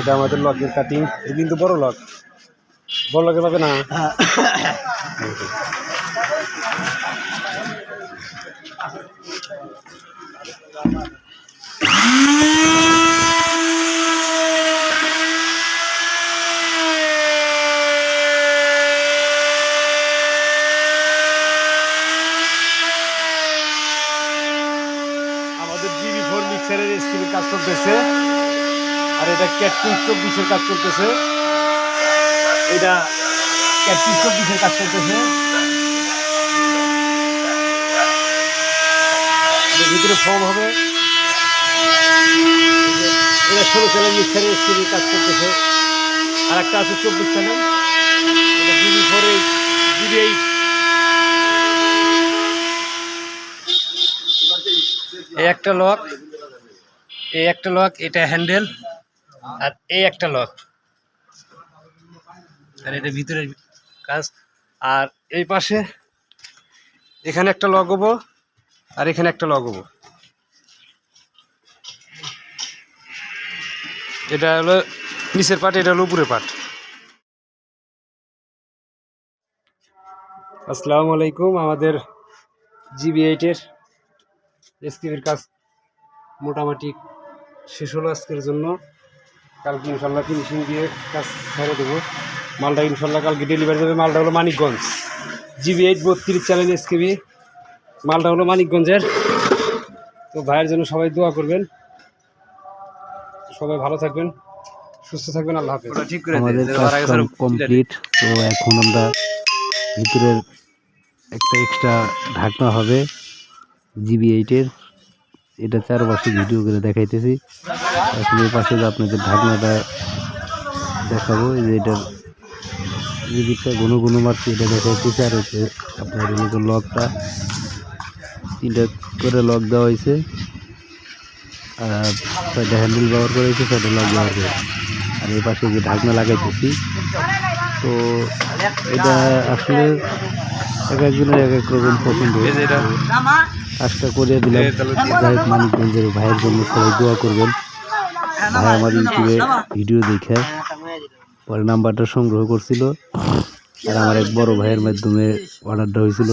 এটা আমাদের লকের কাটিং, কিন্তু বড় লক, বড় লকে পাবে না। আমাদের GB4 মিক্সারের স্ক্রিনের কাজ চলতেছে, আর এটা ক্যাটকিং 24-এর কাজ চলতেছে। এটা ক্যাটকিং 24-এর কাজ চলতেছে। এর ভিতরে ফর্ম হবে। এটা 16 চ্যানেল মিক্সারের স্ক্রিনের কাজ চলতেছে। আর একটা আছে 24 চ্যানেল, এটা GB4 GB8। এই একটা লক, এই একটা লক, এটা হ্যান্ডেল, আর এই একটা লক, আর এটা ভিতরের কাজ। আর এই পাশে এখানে একটা লক হবো, আর এখানে একটা লক হবো। এটা হলো নিচের পার্ট, এটা হলো উপরের পার্ট। আসসালামু আলাইকুম। আমাদের GB8-এর স্ক্রিনের কাজ মোটামুটি শেষ হলো আজকের জন্য। কালকে ইনশাল্লাহ ফিনিশিং দিয়ে কাজ ছেড়ে দেবো। মালটা ইনশাল্লাহ কালকে ডেলিভারি দেবে। মালটা হলো মানিকগঞ্জ, GB8 32 চ্যানেল SKB, মালটা হলো মানিকগঞ্জের। তো ভাইয়ের জন্য সবাই দোয়া করবেন, সবাই ভালো থাকবেন, সুস্থ থাকবেন। আল্লাহ হাফেজ। আমাদের কাজ কমপ্লিট। তো এখন আমরা ভিতরের একটা এক্সট্রা ঢাকনা হবে GB8-এর, এটা চারপাশে ভিডিও করে দেখাইতেছি। এখন এই পাশে আপনাদের ঢাকনাটা দেখাবো, এই যে এটার জিবিটা ঘন ঘন মারছি, এটা দেখাইতেছি। আর হচ্ছে আপনার এদিকে লকটা 3টা করে লক দেওয়া হয়েছে, আর 6টা হ্যান্ডেল ব্যবহার করা হয়েছে, 6টা লক ব্যবহার করে। আর এই পাশে যে ঢাকনা লাগাইতেছি, তো এটা আসলে এক একজনের এক এক রকম পছন্দ। কাজটা করে দিলাম। যাই হোক, মানিকগঞ্জের ভাইয়ের জন্য সবাই দোয়া করবেন। ভাই আমার ইউটিউবে ভিডিও দেখে পরে নাম্বারটা সংগ্রহ করছিল, আর আমার এক বড় ভাইয়ের মাধ্যমে অর্ডারটা হয়েছিল।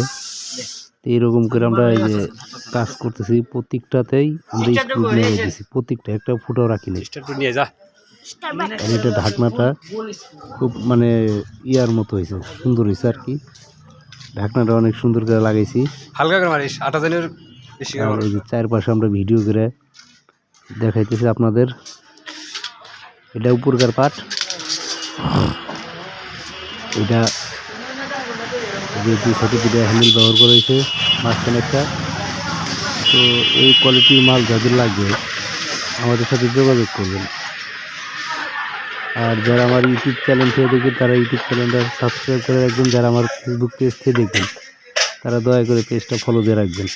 এইরকম করে আমরা এই যে কাজ করতেছি, প্রত্যেকটাতেই আমরা স্ক্রু নিয়ে রেখেছি, প্রত্যেকটা একটা ফুটাও রাখি না। আর এটা ঢাকনাটা খুব মানে ইয়ার মতো হয়েছে, সুন্দর হয়েছে আর কি। ঢাকনাটা অনেক সুন্দর করে লাগাইছি। হালকা করে মারিস, 8 দিনের বেশি। আর এই যে চারপাশে আমরা ভিডিও করে দেখাইতেছি আপনাদের। এটা উপরকার পার্ট, এটা যেহেতু ছোটো দুটো হ্যান্ডেল ব্যবহার করা হয়েছে, মাঝখানে একটা। তো এই কোয়ালিটির মাল যাদের লাগবে আমাদের সাথে যোগাযোগ করবেন। আর যারা আমার ইউটিউব চ্যানেল থেকে দেখবেন তারা ইউটিউব চ্যানেলটা সাবস্ক্রাইব করে রাখবেন। যারা আমার ফেসবুক পেজ থেকে দেখবেন তারা দয়া করে পেজটা ফলো দিয়ে রাখবেন।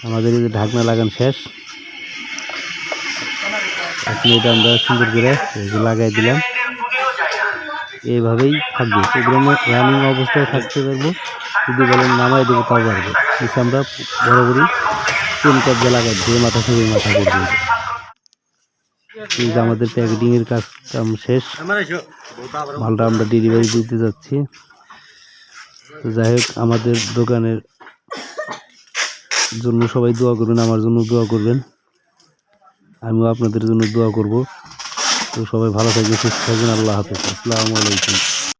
আমাদের এই যে ঢাকনা লাগান শেষ, এখন এটা আমরা সুন্দর করে লাগাই দিলাম। এইভাবেই থাকবে, প্রোগ্রামে রানিং অবস্থায় থাকতে পারবো। যদি বলেন নামাই দেবো তাও পারবো। কিন্তু আমরা বরাবরই চেন কবজা লাগাই দিয়ে মাথা থেকে মাথা করবো। কিন্তু আমাদের প্যাকেটিংয়ের কাজ শেষ, মালটা আমরা ডেলিভারি দিতে যাচ্ছি। তো যাই হোক, আমাদের দোকানের জন্য সবাই দোয়া করবেন, আমার জন্য দোয়া করবেন, আমিও আপনাদের জন্য দোয়া করব। তো সবাই ভালো থাকবেন, সুস্থ থাকবেন। আল্লাহ হাফেজ। আসসালামু আলাইকুম।